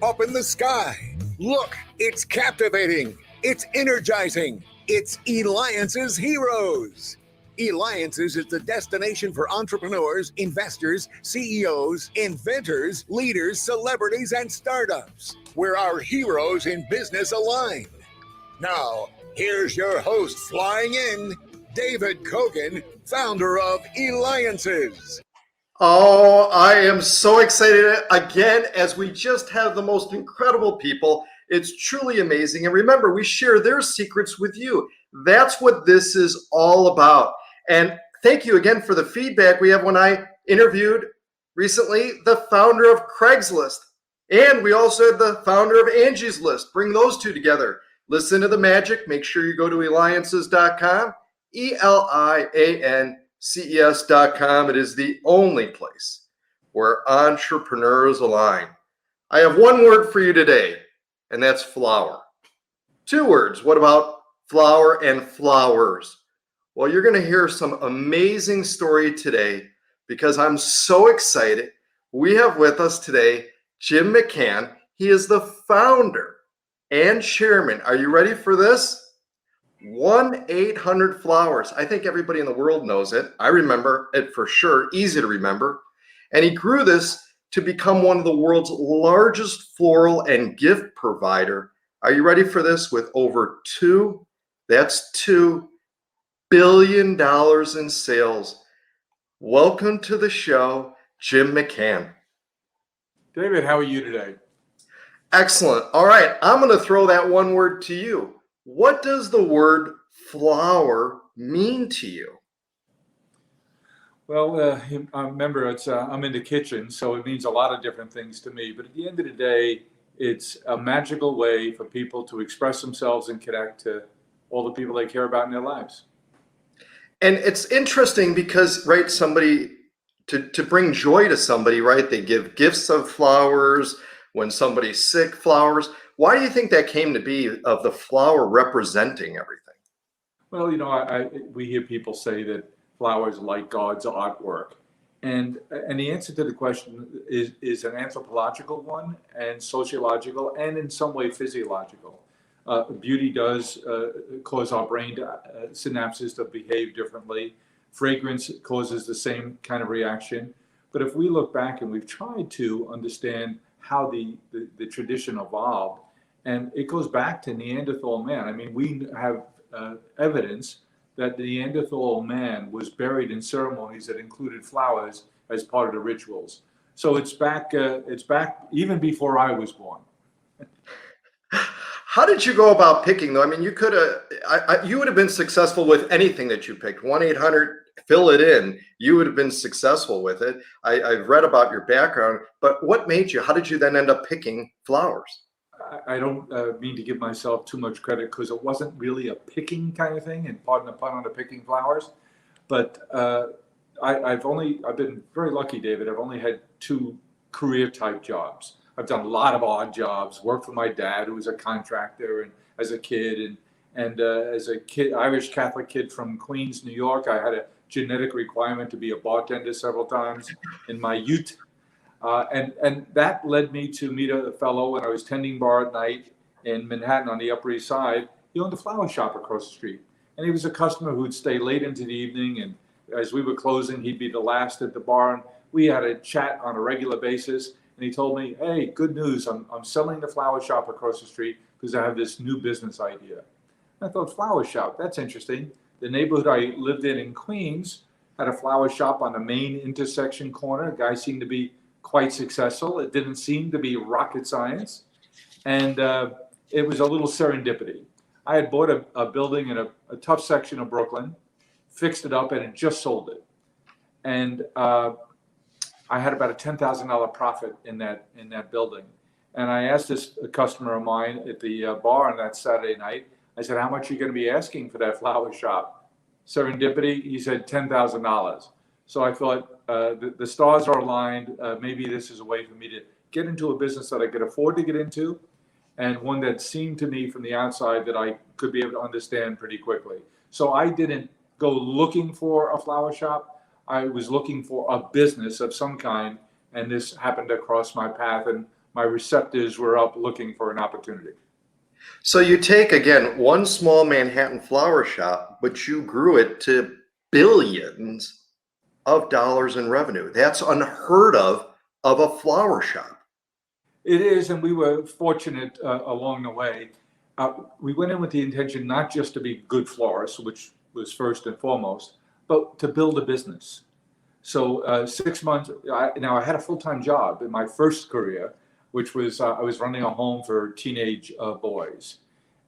Up in the sky. Look, it's captivating. It's energizing. It's Eliances Heroes. Eliances is the destination for entrepreneurs, investors, CEOs, inventors, leaders, celebrities, and startups, where our heroes in business align. Now, here's your host flying in, David Kogan, founder of Eliances. Oh, I am so excited again as we just have the most incredible people. It's truly amazing. And remember, we share their secrets with you. That's what this is all about. And thank you again for the feedback we have when I interviewed recently the founder of Craigslist. And we also had the founder of Angie's List. Bring those two together. Listen to the magic. Make sure you go to Eliances.com, Eliances.com. It is the only place where entrepreneurs align. I have one word for you today, and that's flower. Two words. What about flower and flowers? Well, you're going to hear some amazing story today because I'm so excited. We have with us today Jim McCann. He is the founder and chairman. Are you ready for this? 1800Flowers. I think everybody in the world knows it. I remember it for sure. Easy to remember. And he grew this to become one of the world's largest floral and gift provider. Are you ready for this? With over $2 billion in sales. Welcome to the show, Jim McCann. David, how are you today? Excellent. All right, I'm going to throw that one word to you. What does the word flower mean to you? Well, remember, I'm in the kitchen, so it means a lot of different things to me. But at the end of the day, it's a magical way for people to express themselves and connect to all the people they care about in their lives. And it's interesting because, right, somebody, to bring joy to somebody, right, they give gifts of flowers. When somebody's sick, flowers. Why do you think that came to be, of the flower representing everything? Well, we hear people say that flowers are like God's artwork. And the answer to the question is an anthropological one, and sociological, and in some way physiological. Beauty does cause our brain synapses to behave differently. Fragrance causes the same kind of reaction. But if we look back and we've tried to understand how the tradition evolved, and it goes back to Neanderthal man. I mean, we have evidence that the Neanderthal man was buried in ceremonies that included flowers as part of the rituals. So it's back even before I was born. How did you go about picking, though? I mean, you could have, you would have been successful with anything that you picked. 1-800, fill it in. You would have been successful with it. I've read about your background, but what made you? How did you then end up picking flowers? I don't mean to give myself too much credit because it wasn't really a picking kind of thing, and pardon the pun on the picking flowers. But I've been very lucky, David. I've only had 2 career type jobs. I've done a lot of odd jobs. Worked for my dad, who was a contractor, and as a kid, and as a kid, Irish Catholic kid from Queens, New York, I had a genetic requirement to be a bartender several times in my youth. And that led me to meet a fellow when I was tending bar at night in Manhattan on the Upper East Side. He owned a flower shop across the street. And he was a customer who'd stay late into the evening. And as we were closing, he'd be the last at the bar. And we had a chat on a regular basis. And he told me, hey, good news. I'm selling the flower shop across the street because I have this new business idea. And I thought, flower shop, that's interesting. The neighborhood I lived in Queens had a flower shop on the main intersection corner. The guy seemed to be quite successful. It didn't seem to be rocket science. And it was a little serendipity. I had bought a building in a tough section of Brooklyn, fixed it up, and it just sold it. And I had about a $10,000 profit in that building. And I asked this customer of mine at the bar on that Saturday night, I said, how much are you going to be asking for that flower shop? Serendipity, he said $10,000. So I thought the stars are aligned. Maybe this is a way for me to get into a business that I could afford to get into, and one that seemed to me from the outside that I could be able to understand pretty quickly. So I didn't go looking for a flower shop. I was looking for a business of some kind and this happened to cross my path, and my receptors were up looking for an opportunity. So you take, again, one small Manhattan flower shop, but you grew it to billions of dollars in revenue. That's unheard of a flower shop. It is, and we were fortunate along the way. We went in with the intention not just to be good florists, which was first and foremost, but to build a business. So 6 months, now I had a full-time job in my first career, which was I was running a home for teenage boys.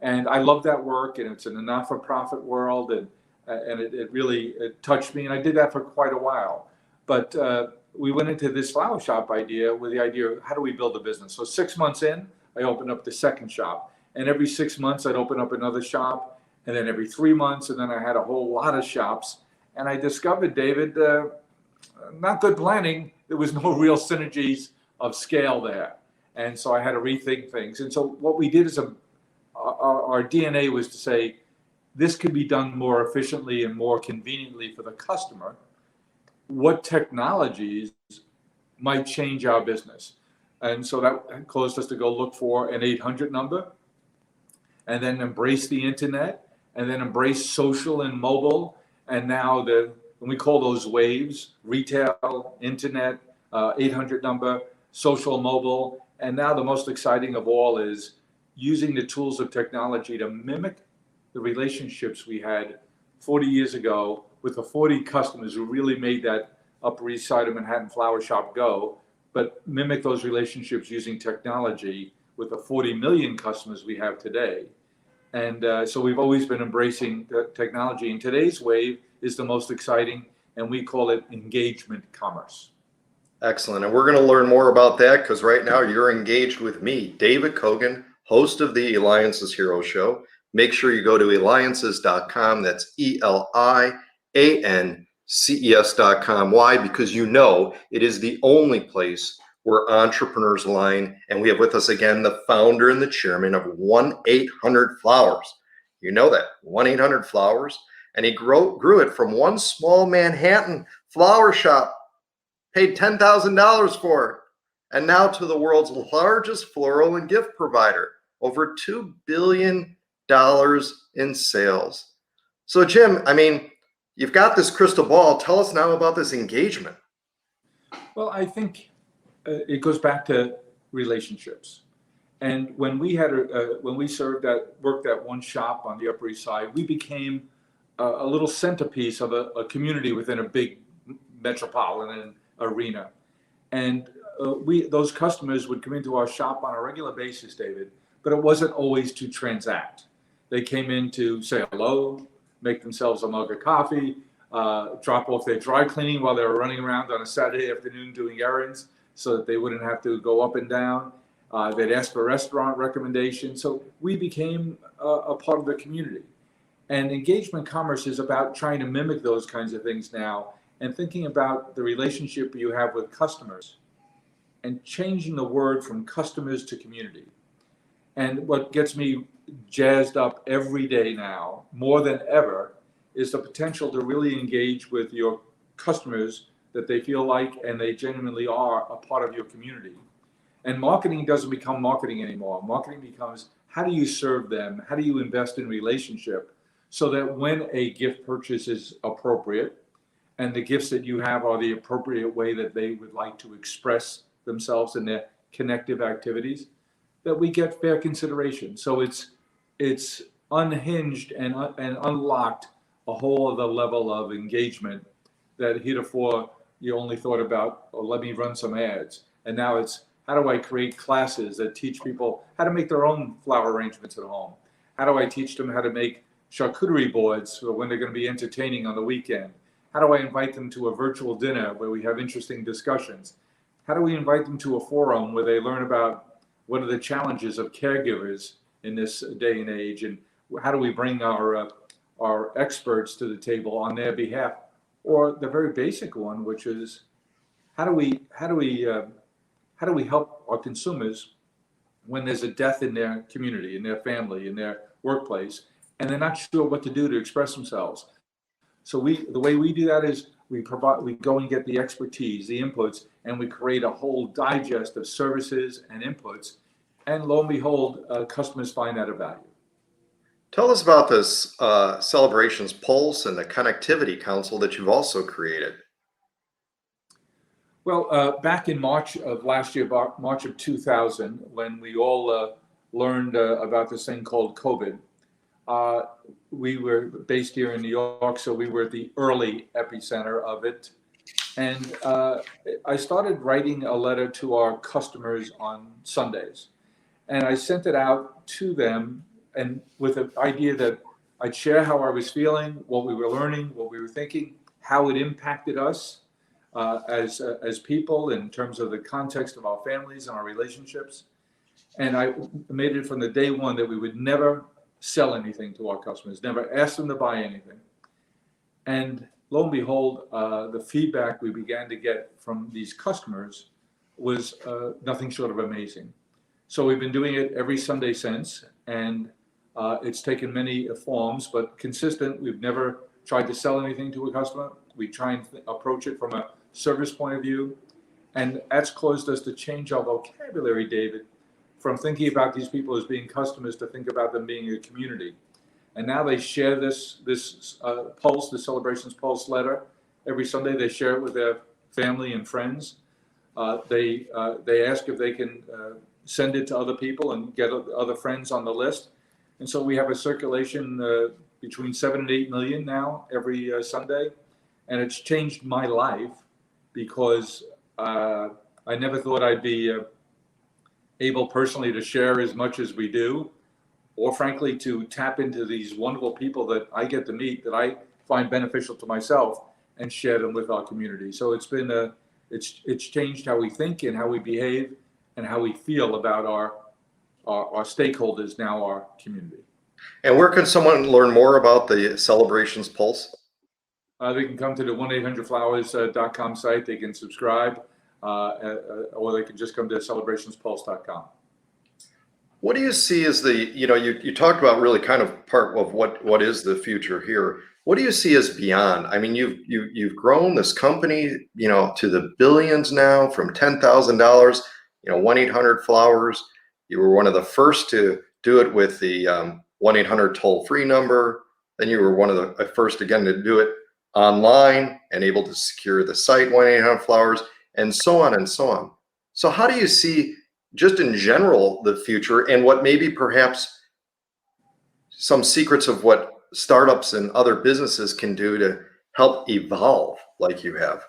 And I love that work, and it's in a not-for-profit world, and it really touched me, and I did that for quite a while. But we went into this flower shop idea with the idea of how do we build a business. So 6 months in, I opened up the second shop, and every 6 months I'd open up another shop, and then every 3 months, and then I had a whole lot of shops. And I discovered, David, not good planning, there was no real synergies of scale there. And so I had to rethink things. And so what we did is our DNA was to say, this could be done more efficiently and more conveniently for the customer. What technologies might change our business? And so that caused us to go look for an 800 number, and then embrace the internet, and then embrace social and mobile. And now we call those waves: retail, internet, 800 number, social, mobile. And now the most exciting of all is using the tools of technology to mimic the relationships we had 40 years ago with the 40 customers who really made that Upper East Side of Manhattan flower shop go, but mimic those relationships using technology with the 40 million customers we have today. And so we've always been embracing the technology. And today's wave is the most exciting, and we call it engagement commerce. Excellent. And we're going to learn more about that, because right now you're engaged with me, David Kogan, host of the Eliances Hero Show. Make sure you go to Eliances.com. That's Eliances.com. Why? Because you know it is the only place where entrepreneurs align. And we have with us again the founder and the chairman of 1800Flowers. You know that, 1800Flowers. And he grew it from one small Manhattan flower shop, paid $10,000 for it, and now to the world's largest floral and gift provider, over $2 billion in sales. So Jim, I mean, you've got this crystal ball. Tell us now about this engagement. Well, I think it goes back to relationships. And when we worked at one shop on the Upper East Side, we became a little centerpiece of a community within a big metropolitan arena. And those customers would come into our shop on a regular basis, David, but it wasn't always to transact. They came in to say hello, make themselves a mug of coffee, drop off their dry cleaning while they were running around on a Saturday afternoon doing errands so that they wouldn't have to go up and down. They'd ask for restaurant recommendations. So we became a part of the community. And engagement commerce is about trying to mimic those kinds of things now, and thinking about the relationship you have with customers and changing the word from customers to community. And what gets me jazzed up every day now, more than ever, is the potential to really engage with your customers, that they feel like and they genuinely are a part of your community. And marketing doesn't become marketing anymore. Marketing becomes, how do you serve them? How do you invest in relationship so that when a gift purchase is appropriate, and the gifts that you have are the appropriate way that they would like to express themselves in their connective activities, that we get fair consideration. So it's unhinged and unlocked a whole other level of engagement that heretofore you only thought about, oh, let me run some ads. And now it's, how do I create classes that teach people how to make their own flower arrangements at home? How do I teach them how to make charcuterie boards for when they're going to be entertaining on the weekend? How do I invite them to a virtual dinner where we have interesting discussions? How do we invite them to a forum where they learn about what are the challenges of caregivers in this day and age, and how do we bring our experts to the table on their behalf? Or the very basic one, which is how do we help our consumers when there's a death in their community, in their family, in their workplace, and they're not sure what to do to express themselves? So the way we do that is we go and get the expertise, the inputs, and we create a whole digest of services and inputs. And lo and behold, customers find that of value. Tell us about this Celebrations Pulse and the Connectivity Council that you've also created. Well, back in March of last year, March of 2000, when we all learned about this thing called COVID, we were based here in New York, so we were the early epicenter of it. And I started writing a letter to our customers on Sundays. And I sent it out to them, and with the idea that I'd share how I was feeling, what we were learning, what we were thinking, how it impacted us as people in terms of the context of our families and our relationships. And I made it from the day one that we would never sell anything to our customers, never ask them to buy anything. And lo and behold, the feedback we began to get from these customers was nothing short of amazing. So we've been doing it every Sunday since, and it's taken many forms, but consistent. We've never tried to sell anything to a customer. We try and approach it from a service point of view, and that's caused us to change our vocabulary, David, from thinking about these people as being customers to think about them being a community. And now they share this Pulse, the Celebrations Pulse letter. Every Sunday they share it with their family and friends. They ask if they can send it to other people and get other friends on the list. And so we have a circulation between 7 and 8 million now every Sunday. And it's changed my life because I never thought I'd be able personally to share as much as we do, or frankly, to tap into these wonderful people that I get to meet that I find beneficial to myself and share them with our community. So it's been it's changed how we think and how we behave and how we feel about our stakeholders, now our community. And where can someone learn more about the Celebrations Pulse? They can come to the 1800Flowers.com site. They can subscribe, or they can just come to celebrationspulse.com. What do you see as you talked about really kind of part of what is the future here. What do you see as beyond? I mean, you've grown this company, to the billions now from $10,000, 1-800-Flowers. You were one of the first to do it with the 1-800 toll-free number. Then you were one of the first again to do it online and able to secure the site 1-800-Flowers, and so on and so on. So how do you see, just in general, the future, and what maybe perhaps some secrets of what startups and other businesses can do to help evolve like you have?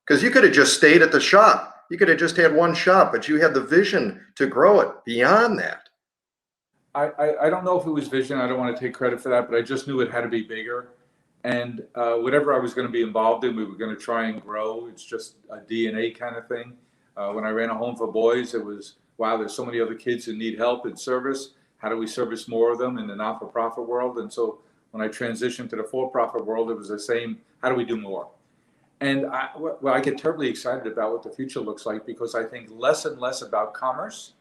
Because you could have just stayed at the shop. You could have just had one shop, but you had the vision to grow it beyond that. I don't know if it was vision. I don't want to take credit for that, but I just knew it had to be bigger. And whatever I was going to be involved in, we were going to try and grow. It's just a DNA kind of thing. When I ran a home for boys, it was, wow, there's so many other kids who need help and service. How do we service more of them in the not-for-profit world? And so when I transitioned to the for-profit world, it was the same, how do we do more? And I get terribly excited about what the future looks like, because I think less and less about commerce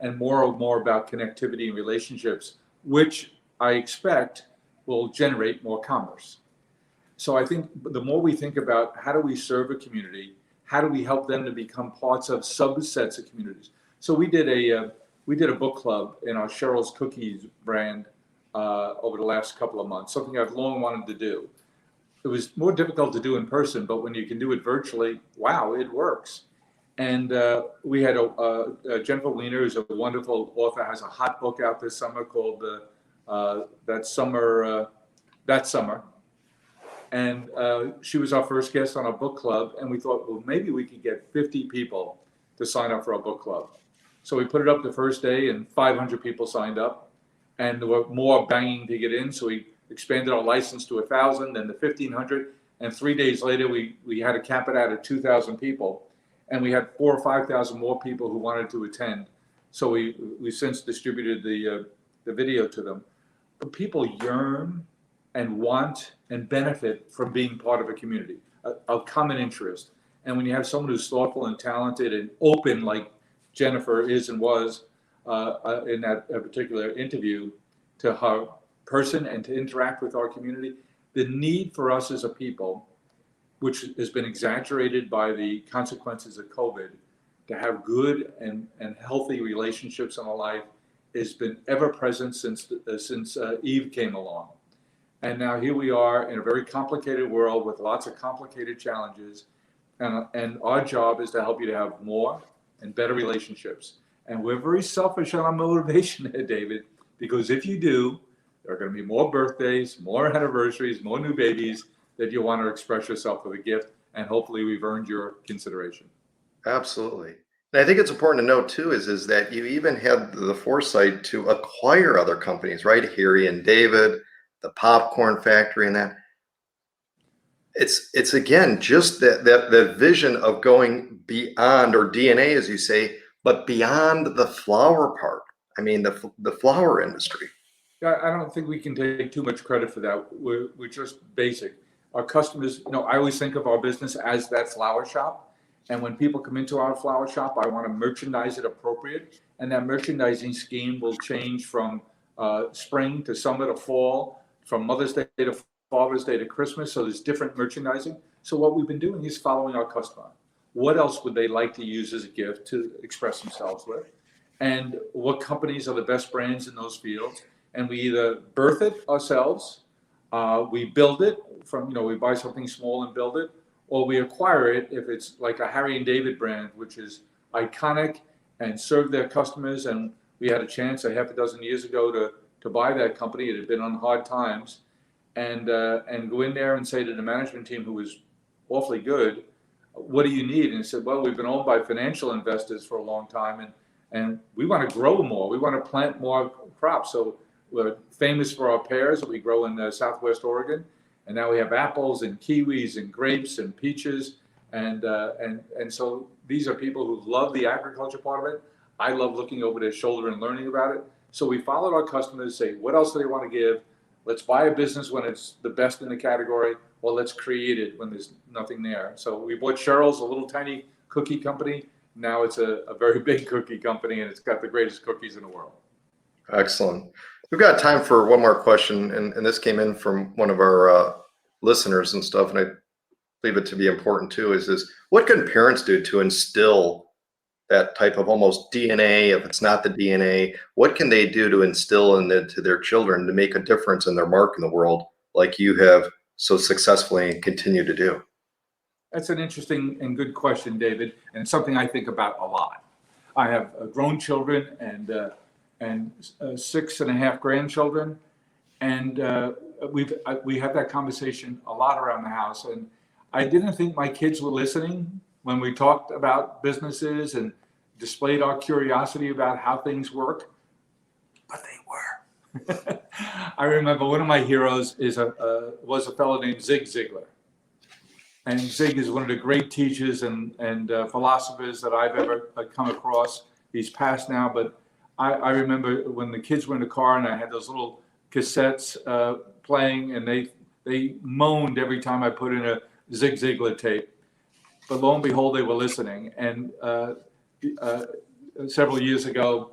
and more and more about connectivity and relationships, which I expect will generate more commerce. So I think the more we think about how do we serve a community, how do we help them to become parts of subsets of communities. So we did a book club in our Cheryl's Cookies brand over the last couple of months, something I've long wanted to do. It was more difficult to do in person, but when you can do it virtually, wow, it works. And we had Jennifer Weiner, who's a wonderful author, has a hot book out this summer called That Summer. And she was our first guest on our book club. And we thought, well, maybe we could get 50 people to sign up for our book club. So we put it up the first day and 500 people signed up. And there were more banging to get in. So we expanded our license to 1,000, then to 1,500. And 3 days later, we had to cap it out at 2,000 people. And we had 4,000 or 5,000 more people who wanted to attend. So we since distributed the video to them. But people yearn and want and benefit from being part of a community, a common interest. And when you have someone who's thoughtful and talented and open, like Jennifer is and was in that particular interview, to her person and to interact with our community, the need for us as a people which has been exaggerated by the consequences of COVID, to have good and healthy relationships in a life has been ever present since Eve came along. And now here we are in a very complicated world with lots of complicated challenges. And our job is to help you to have more and better relationships. And we're very selfish on our motivation here, David, because if you do, there are going to be more birthdays, more anniversaries, more new babies that you want to express yourself with a gift. And hopefully we've earned your consideration. Absolutely. And I think it's important to note too is that you even had the foresight to acquire other companies, right? Harry and David, the popcorn factory, and that. It's again just that vision of going beyond, or DNA as you say, but beyond the flower part. I mean the flower industry. I don't think we can take too much credit for that. We're just basic. Our customers, I always think of our business as that flower shop. And when people come into our flower shop, I want to merchandise it appropriate. And that merchandising scheme will change from spring to summer to fall, from Mother's Day to Father's Day to Christmas. So there's different merchandising. So what we've been doing is following our customer. What else would they like to use as a gift to express themselves with? And what companies are the best brands in those fields? And we either birth it ourselves, we build it from, we buy something small and build it, or we acquire it if it's like a Harry and David brand, which is iconic and serve their customers. And we had a chance a half a dozen years ago to buy that company. It had been on hard times, and go in there and say to the management team, who was awfully good, what do you need? And he said, well, we've been owned by financial investors for a long time, and we want to grow more. We want to plant more crops. So we're famous for our pears that we grow in Southwest Oregon. And now we have apples and kiwis and grapes and peaches. And so these are people who love the agriculture part of it. I love looking over their shoulder and learning about it. So we followed our customers, say, what else do they want to give? Let's buy a business when it's the best in the category, or let's create it when there's nothing there. So we bought Cheryl's, a little tiny cookie company. Now it's a very big cookie company, and it's got the greatest cookies in the world. Excellent. We've got time for one more question, and this came in from one of our listeners and stuff, and I believe it to be important too, is what can parents do to instill that type of almost DNA? If it's not the DNA, what can they do to instill into their children to make a difference in their mark in the world, like you have so successfully and continue to do? That's an interesting and good question, David, and something I think about a lot. I have grown children and 6.5 grandchildren, and we have that conversation a lot around the house. And I didn't think my kids were listening when we talked about businesses and displayed our curiosity about how things work, but they were. I remember one of my heroes was a fellow named Zig Ziglar. And Zig is one of the great teachers and philosophers that I've ever come across. He's passed now, but I remember when the kids were in the car and I had those little cassettes playing, and they moaned every time I put in a Zig Ziglar tape. But lo and behold, they were listening. And several years ago,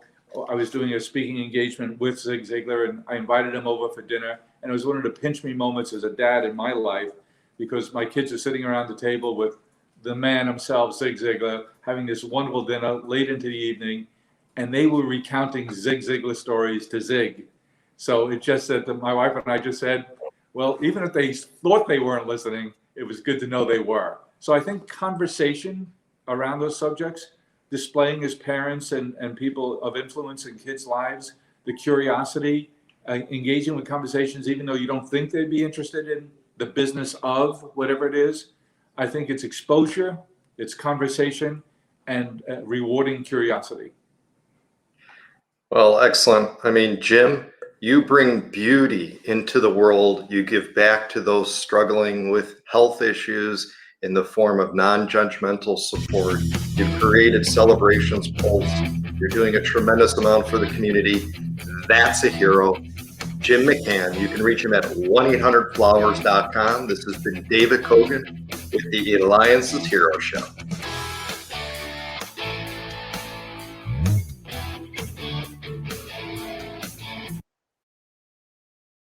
I was doing a speaking engagement with Zig Ziglar, and I invited him over for dinner. And it was one of the pinch me moments as a dad in my life, because my kids are sitting around the table with the man himself, Zig Ziglar, having this wonderful dinner late into the evening, and they were recounting Zig Ziglar stories to Zig. So it just said that my wife and I just said, well, even if they thought they weren't listening, it was good to know they were. So I think conversation around those subjects, displaying as parents and people of influence in kids' lives, the curiosity, engaging with conversations, even though you don't think they'd be interested in the business of whatever it is. I think it's exposure, it's conversation, and rewarding curiosity. Well, excellent. I mean, Jim, you bring beauty into the world. You give back to those struggling with health issues in the form of non-judgmental support. You've created Celebrations Pulse. You're doing a tremendous amount for the community. That's a hero. Jim McCann. You can reach him at 1800Flowers.com. This has been David Kogan with the Eliances Hero Show.